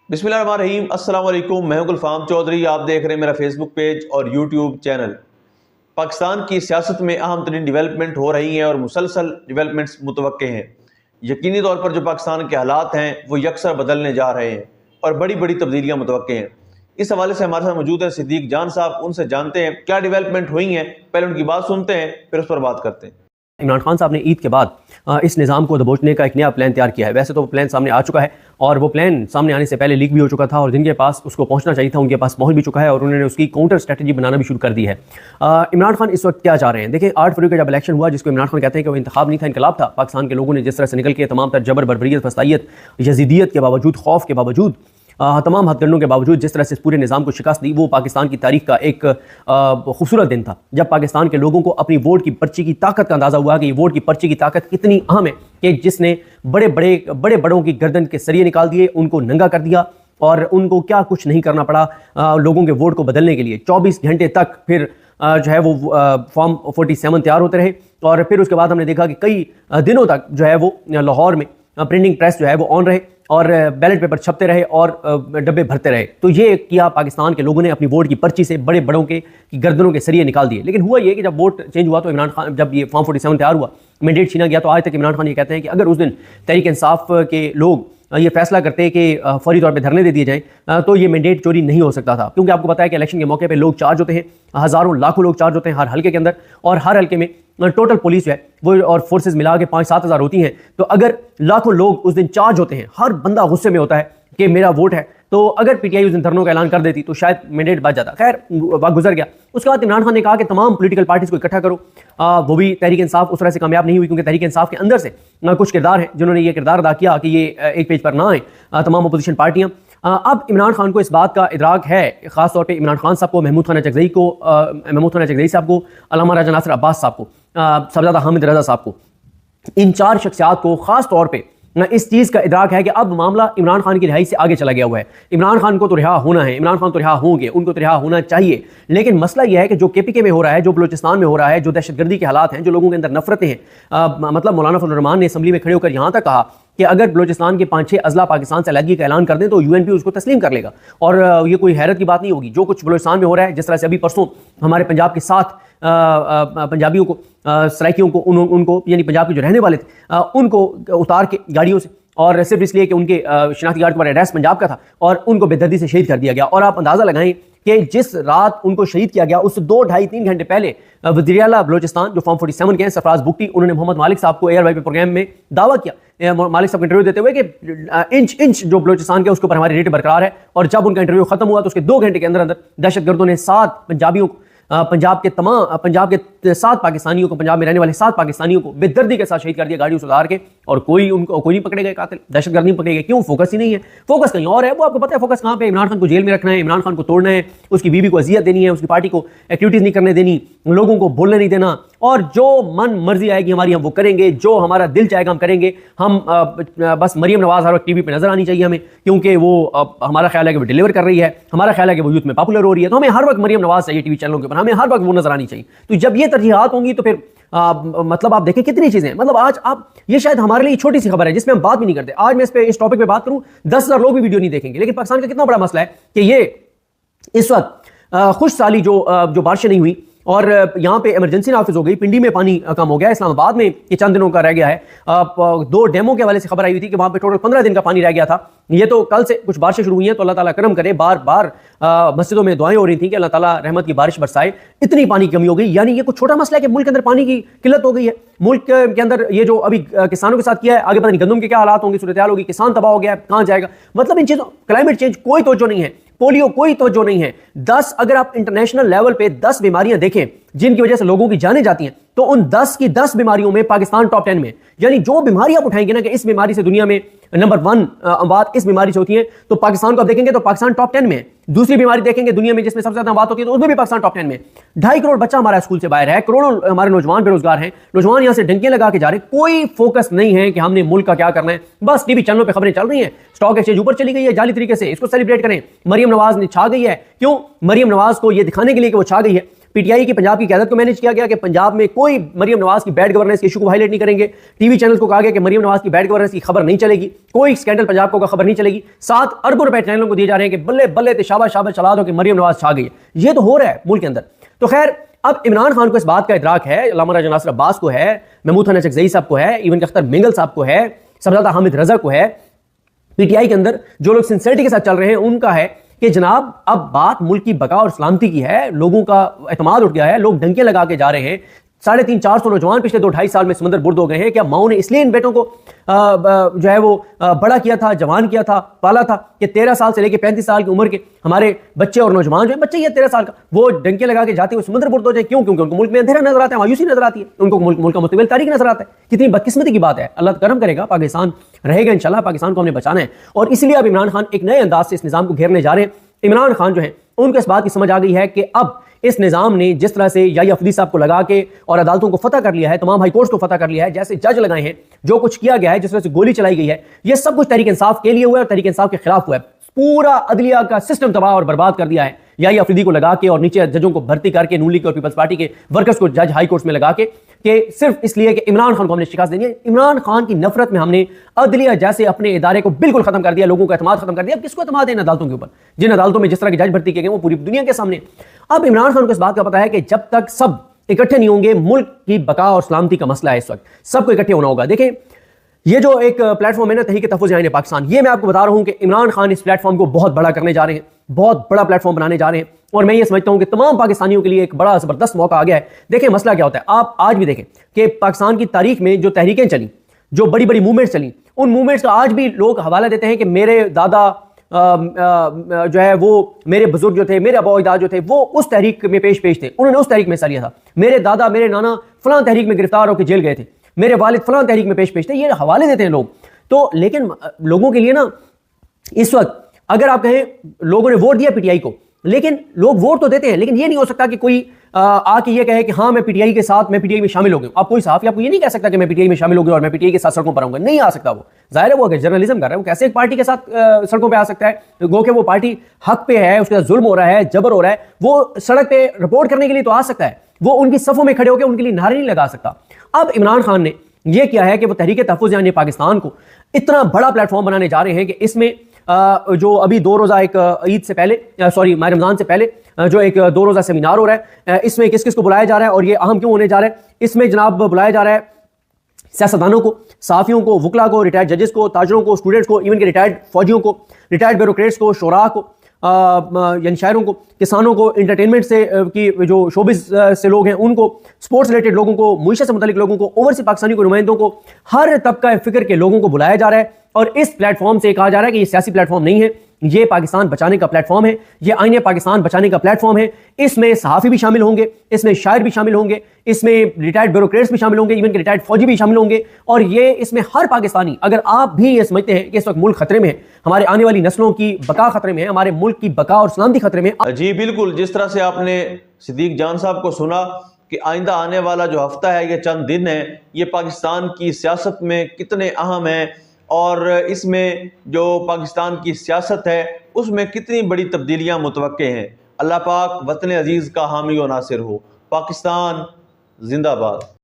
बिस्मिल्लाहिर्रहमानिर्रहीम। अस्सलाम वालेकुम। मैं हूं गुलफाम चौधरी। आप देख रहे हैं मेरा फेसबुक पेज और यूट्यूब चैनल। पाकिस्तान की सियासत में अहम तरीन डिवेलपमेंट हो रही हैं और मुसलसल डिवेलपमेंट्स मुतवक्के हैं। यकीनी तौर पर जो पाकिस्तान के हालात हैं वो यकसर बदलने जा रहे हैं और बड़ी बड़ी तब्दीलियाँ मुतवक्के हैं। इस हवाले से हमारे साथ मौजूद हैं सिद्दीक जान साहब। उनसे जानते हैं क्या डिवेलपमेंट हुई हैं, पहले उनकी बात सुनते हैं फिर उस पर बात करते हैं। इमरान खान साहब ने ईद के बाद इस निज़ाम को दबोचने का एक नया प्लान तैयार किया है। वैसे तो प्लान सामने आ चुका है और वो प्लान सामने आने से पहले लीक भी हो चुका था और जिनके पास उसको पहुंचना चाहिए था उनके पास पहुंच भी चुका है और उन्होंने उसकी काउंटर स्ट्रेटजी बनाना भी शुरू कर दी है। इमरान खान इस वक्त क्या चाह रहे हैं? देखिए, 8 फरवरी का जब इलेक्शन हुआ, जिसको इमरान खान कहते हैं कि वो इंतखाब नहीं था, इनकलाब था, पाकिस्तान के लोगों ने जिस तरह से निकल के तमाम तर जबर बर्बरियत फसाइयत यजीदियत के बावजूद, खौफ के बावजूद, तमाम हथकंडों के बावजूद जिस तरह से पूरे निज़ाम को शिकस्त दी, वो पाकिस्तान की तारीख का एक खूबसूरत दिन था जब पाकिस्तान के लोगों को अपनी वोट की पर्ची की ताकत का अंदाज़ा हुआ कि ये वोट की पर्ची की ताकत कितनी अहम है कि जिसने बड़े बड़ों की गर्दन के सरिये निकाल दिए, उनको नंगा कर दिया और उनको क्या कुछ नहीं करना पड़ा लोगों के वोट को बदलने के लिए। 24 घंटे तक फिर जो है वो फॉर्म 47 तैयार होते रहे और फिर उसके बाद हमने देखा कि कई दिनों तक जो है वो लाहौर में प्रिंटिंग प्रेस जो है वो ऑन रहे और बैलेट पेपर छपते रहे और डब्बे भरते रहे। तो ये किया पाकिस्तान के लोगों ने, अपनी वोट की पर्ची से बड़े बड़ों के की गर्दनों के सरिये निकाल दिए। लेकिन हुआ ये कि जब वोट चेंज हुआ तो इमरान खान, जब ये फॉर्म 47 तैयार हुआ, मैंडेट छीना गया, तो आज तक इमरान खान ये कहते हैं कि अगर उस दिन तहरीक इंसाफ के लोग ये फैसला करते कि फौरी तौर पे धरने दे दिए जाएं तो ये मैंडेट चोरी नहीं हो सकता था। क्योंकि आपको पता है कि इलेक्शन के मौके पे लोग चार्ज होते हैं, हज़ारों लाखों लोग चार्ज होते हैं हर हल्के के अंदर और हर हल्के में टोटल पुलिस जो है वो और फोर्सेस मिला के 5-7 हज़ार होती हैं। तो अगर लाखों लोग उस दिन चार्ज होते हैं, हर बंदा गुस्से में होता है कि मेरा वोट है, तो अगर पीटीआई उस दिन धरनों का ऐलान कर देती तो शायद मैंडेट बच जाता। खैर, वक्त गुजर गया। उसके बाद इमरान खान ने कहा कि तमाम पॉलिटिकल पार्टीज को इकट्ठा करो। वो भी तहरीक इंसाफ उस तरह से कामयाब नहीं हुई क्योंकि तहरीक इंसाफ के अंदर से कुछ किरदार हैं जिन्होंने ये किरदार अदा किया कि ये एक पेज पर ना आए तमाम अपोजिशन पार्टियां। अब इमरान खान को इस बात का इदराक है, खासतौर पर इमरान खान साहब को, महमूद खान चकजई साहब को, अल्लामा राजा नासिर अब्बास साहब को, सबजादा हामिद रजा साहब को, इन 4 शख्सियात को खास तौर पे इस चीज़ का इदराक है कि अब मामला इमरान खान की रिहाई से आगे चला गया हुआ है। इमरान खान को तो रिहा होना है, इमरान खान तो रिहा होंगे, उनको तो रिहा होना चाहिए। लेकिन मसला यह है कि जो केपीके में हो रहा है, जो बलूचिस्तान में हो रहा है, जो दहशतगर्दी के हालात हैं, जो लोगों के अंदर नफरतें हैं, मतलब मौलाना फजल रहमान ने असम्बली में खड़े होकर यहाँ तक कहा कि अगर बलूचिस्तान के 5-6 अजला पाकिस्तान से अलहदगी का ऐलान कर दें तो यूएनपी उसको तस्लीम कर लेगा और ये कोई हैरत की बात नहीं होगी। जो कुछ बलूचिस्तान में हो रहा है, जिस तरह से अभी परसों हमारे पंजाब के 7 पंजाबियों को, सराइकियों को, उनको यानी पंजाब के जो रहने वाले थे उनको उतार के गाड़ियों से, और सिर्फ इसलिए कि उनके शनाख्ती कार्ड पर एड्रेस पंजाब का था, और उनको बेदर्दी से शहीद कर दिया गया। और आप अंदाज़ा लगाएं कि जिस रात उनको शहीद किया गया उससे 2-2.5-3 घंटे पहले वज़ीर आला बलूचिस्तान जो फॉर्म 47 के हैं, सरफराज बुगटी, उन्होंने मोहम्मद मालिक साहब को एयरवाई पे प्रोग्राम में दावा किया, मालिक साहब को इंटरव्यू देते हुए कि इंच जो बलूचिस्तान के उसके ऊपर हमारी रेट बरकरार है। और जब उनका इंटरव्यू खत्म हुआ तो उसके 2 घंटे के अंदर अंदर दहशतगर्दों ने 7 पंजाबियों को, पंजाब के 7 पाकिस्तानियों को, पंजाब में रहने वाले 7 पाकिस्तानियों को बेदर्दी के साथ शहीद कर दिया गाड़ियों से उतार के, और कोई नहीं पकड़े गए कातिल, दहशतगर्द नहीं पकड़े गए। क्यों? फोकस ही नहीं है, फोकस कहीं और है। वो आपको पता है फोकस कहाँ पे? इमरान खान को जेल में रखना है, इमरान खान को तोड़ना है, उसकी बीवी को अजियत देनी है, उसकी पार्टी को एक्टिविटीज नहीं करने देनी, लोगों को बोलने नहीं देना, और जो मन मर्जी आएगी हमारी हम वो करेंगे, जो हमारा दिल चाहेगा हम करेंगे। हम बस मरियम नवाज हर वक्त टीवी पे नजर आनी चाहिए हमें, क्योंकि वो हमारा ख्याल है कि वो डिलीवर कर रही है, हमारा ख्याल है कि वो यूथ में पॉपुलर हो रही है, तो हमें हर वक्त मरियम नवाज चाहिए टीवी चैनलों के ऊपर, हमें हर वक्त वो नजर आनी चाहिए। तो जब ये तरजीहात होंगी तो फिर मतलब आप देखें कितनी चीजें, मतलब आज आप, ये शायद हमारे लिए छोटी सी खबर है जिसमें हम बात भी नहीं करते। आज मैं इस टॉपिक पे बात करूं, 10,000 लोग भी वीडियो नहीं देखेंगे। लेकिन पाकिस्तान का कितना बड़ा मसला है कि ये इस वक्त खुश साली जो बारिशें नहीं हुई और यहाँ पे इमरजेंसी नाफिज हो गई, पिंडी में पानी कम हो गया, इस्लामाबाद में ये चंद दिनों का रह गया है। 2 डैमों के हवाले से खबर आई हुई थी कि वहाँ पे टोटल 15 दिन का पानी रह गया था। ये तो कल से कुछ बारिशें शुरू हुई हैं, तो अल्लाह ताला करम करे। बार बार मस्जिदों में दुआएं हो रही थी कि अल्लाह ताला रहमत की बारिश बरसाए। इतनी पानी की कमी हो गई, यानी ये कुछ छोटा मसला है कि मुल्क के अंदर पानी की किल्लत हो गई है। मुल्क के अंदर ये जो अभी किसानों के साथ किया है, आगे पता नहीं गंदम के क्या हालात होंगे, सूरत हाल होगी, किसान तबाह हो गया है, कहाँ जाएगा। मतलब इन चीज़ों, क्लाइमेट चेंज कोई तवज्जो नहीं है, पोलियो कोई तवज्जो नहीं है। 10 अगर आप इंटरनेशनल लेवल पे 10 बीमारियां देखें जिनकी वजह से लोगों की जानें जाती हैं, तो उन 10 की 10 बीमारियों में पाकिस्तान टॉप 10 में। यानी जो बीमारी आप उठाएंगे ना कि इस बीमारी से दुनिया में नंबर 1 बात इस बीमारी से होती है, तो पाकिस्तान को आप देखेंगे तो पाकिस्तान टॉप 10 में है। दूसरी बीमारी देखेंगे दुनिया में जिसमें सबसे ज्यादा बात होती है, तो उसमें भी पाकिस्तान टॉप 10 में। 2.5 करोड़ बच्चा हमारा स्कूल से बाहर है, करोड़ों हमारे नौजवान बेरोजगार हैं, नौजवान यहां से डंकियां लगा के जा रहे हैं। कोई फोकस नहीं है कि हमने मुल्क का क्या करना है। बस टीवी चैनलों पे खबरें चल रही हैं, स्टॉक एक्सचेंज ऊपर चली गई है जाली तरीके से, इसको सेलिब्रेट करें। मरियम नवाज ने छा गई है, क्यों? मरियम नवाज को यह दिखाने के लिए कि वो छा गई है। पीटीआई की पंजाब की क़यादत को मैनेज किया गया कि पंजाब में कोई मरियम नवाज की बैड गवर्नेंस के इशू को हाईलाइट नहीं करेंगे। टीवी चैनल्स को कहा गया कि मरियम नवाज की बैड गवर्नेंस की खबर नहीं चलेगी, कोई स्कैंडल पंजाब को खबर नहीं चलेगी। 7 अरबों रुपए चैनलों को दिए जा रहे हैं कि बल्ले बल्ले शाबाश शाबाश चला दो कि मरियम नवाज छा गई है। ये तो हो रहा है मुल्क के अंदर। तो खैर अब इमरान खान को इस बात का इदराक है, अल्लामा राजा नासिर अब्बास को है, महमूद हसन चकजई साहब को है, इवन अख्तर मिंगल साहब को है, सबजादा हामिद रजा को है, पीटीआई के अंदर जो लोग सिंसियरिटी के साथ चल रहे हैं उनका है कि जनाब अब बात मुल्क की बका और सलामती की है। लोगों का एतमाद उठ गया है, लोग डंके लगा के जा रहे हैं। 350-400 नौजवान पिछले 2-2.5 साल में समंदर बुर्द हो गए हैं। क्या माओ ने इसलिए इन बेटों को जो है वो बड़ा किया था, जवान किया था, पाला था कि 13 साल से लेकर 35 साल की उम्र के हमारे बच्चे और नौजवान जो है, बच्चे ये 13 साल का, वो डंके लगा के जाते हुए समंदर बुर्द हो जाए? क्यों? क्योंकि उनको मुल्क में अंधेरा नजर आता है, मायूसी नजर आती है, उनको मुल्क का मुस्तकबिल तारीख नजर आता है। कितनी बदकिस्मती की बात है। अल्लाह करम करेगा, पाकिस्तान रहेगा इंशाल्लाह। पाकिस्तान को हमने बचाना है और इसलिए अब इमरान खान एक नए अंदाज से इस निजाम को घेरने जा रहे हैं। इमरान खान जो है उनको इस बात की समझ आ गई है कि अब इस निजाम ने जिस तरह से याहिया अफरीदी साहब को लगा के और अदालतों को फतह कर लिया है, तमाम हाई कोर्ट्स को फतह कर लिया है, जैसे जज लगाए हैं, जो कुछ किया गया है, जिस तरह से गोली चलाई गई है, ये सब कुछ तहरीक इंसाफ के लिए हुआ है और तहरीक इंसाफ के खिलाफ हुआ है। पूरा अदलिया का सिस्टम तबाह और बर्बाद कर दिया है याहिया अफरीदी को लगा के और नीचे जजों को भर्ती करके नून लीग और पीपल्स पार्टी के वर्कर्स को जज हाई कोर्ट्स में लगा के कि सिर्फ इसलिए कि इमरान खान को हमने शिकस्त देनी है। इमरान खान की नफरत में हमने अदलिया जैसे अपने इदारे को बिल्कुल खत्म कर दिया, लोगों का एतमाद खत्म कर दिया। अब किसको एतमाद है इन अदालतों के ऊपर? जिन अदालतों में जिस तरह के जज भर्ती किए गए वो पूरी दुनिया के सामने। अब इमरान खान को इस बात का पता है कि जब तक सब इकट्ठे नहीं होंगे, मुल्क की बका और सलामती का मसला है, इस वक्त सबको इकट्ठे होना होगा। देखें ये जो एक प्लेटफॉर्म है ना, तहरीक तहफ़्फ़ुज़ आईन पाकिस्तान, ये मैं आपको बता रहा हूं कि इमरान खान इस प्लेटफॉर्म को बहुत बड़ा करने जा रहे हैं, बहुत बड़ा प्लेटफॉर्म बनाने जा रहे हैं और मैं ये समझता हूं कि तमाम पाकिस्तानियों के लिए एक बड़ा जबरदस्त मौका आ गया है। देखें मसला क्या होता है, आप आज भी देखें कि पाकिस्तान की तारीख में जो तहरीकें चली, जो बड़ी बड़ी मूवमेंट्स चली, उन मूवमेंट्स का आज भी लोग हवाला देते हैं कि मेरे दादा जो है वो, मेरे बुजुर्ग जो थे, मेरे अबू अजदाद जो थे, वो उस तहरीक में पेश थे, उन्होंने उस तहरीक में हिस्सा लिया था। मेरे दादा, मेरे नाना फलां तहरीक में गिरफ्तार होकर जेल गए थे, मेरे वालिद फलां तहरीक में पेश थे। ये हवाले देते हैं लोग। तो लेकिन लोगों के लिए ना इस वक्त अगर आप कहें लोगों ने वोट दिया पीटीआई को, लेकिन लोग वोट तो देते हैं, लेकिन ये नहीं हो सकता कि कोई आके ये कहे कि हाँ मैं पीटीआई के साथ, मैं पीटीआई में शामिल हो गया। आप कोई सहाफ़ी आपको ये नहीं कह सकता कि मैं पीटीआई में शामिल हो गया और मैं पीटीआई के साथ सड़कों पर आऊंगा, नहीं आ सकता। वो जाहिर है वो अगर जर्नलिज्म कर रहा है, वो कैसे एक पार्टी के साथ सड़कों पर आ सकता है? गो कि वो पार्टी हक पे है, उसके साथ जुल्म हो रहा है, जबर हो रहा है, वो सड़क पे रिपोर्ट करने के लिए तो आ सकता है, वो उनकी सफ़ों में खड़े होकर उनके लिए नारे नहीं लगा सकता। अब इमरान खान ने यह किया है कि वो तहरीक तहफ़्फ़ुज़ यानी पाकिस्तान को इतना बड़ा प्लेटफॉर्म बनाने जा रहे हैं कि इसमें जो अभी 2 रोज़ा एक ईद से पहले, सॉरी माह रमज़ान से पहले जो एक 2 रोज़ा सेमिनार हो रहा है, इसमें किस किस को बुलाया जा रहा है और ये अहम क्यों होने जा रहा है? इसमें जनाब बुलाया जा रहा है सियासतदानों को, सहाफ़ियों को, वकला को, रिटायर्ड जजेस को, ताजरों को, स्टूडेंट्स को, इवन के रिटायर्ड फौजियों को, रिटायर्ड ब्यूरोक्रेट्स को, शोरा को, यानी शायरों को, किसानों को, इंटरटेनमेंट से की जो शोबिस से लोग हैं उनको, स्पोर्ट्स रिलेटेड लोगों को, मुईशत से मुतल्लिक लोगों को, ओवरसीज पाकिस्तानी को नुमाइंदों को, हर तबका फ़िक्र के लोगों को बुलाया जा रहा है। और इस प्लेटफॉर्म से कहा जा रहा है कि ये सियासी प्लेटफॉर्म नहीं है, ये पाकिस्तान बचाने का प्लेटफॉर्म है, ये आईने पाकिस्तान बचाने का प्लेटफॉर्म है। इसमें सहाफ़ी भी शामिल होंगे, इसमें शायर भी शामिल होंगे, इसमें रिटायर्ड ब्यूरोक्रेट्स भी शामिल होंगे, इवन के रिटायर्ड फौजी भी शामिल होंगे। और ये इसमें हर पाकिस्तानी, अगर आप भी ये समझते हैं कि इस वक्त मुल्क खतरे में है, हमारे आने वाली नस्लों की बका खतरे में है, हमारे मुल्क की बका और सलामती खतरे में। जी बिल्कुल, जिस तरह से आपने सिद्दीक जान साहब को सुना कि आइंदा आने वाला जो हफ्ता है, ये चंद दिन है, ये पाकिस्तान की सियासत में कितने अहम है और इसमें जो पाकिस्तान की सियासत है उसमें कितनी बड़ी तब्दीलियां मुतवक्के हैं। अल्लाह पाक वतन अजीज़ का हामी व नासिर हो। पाकिस्तान जिंदाबाद।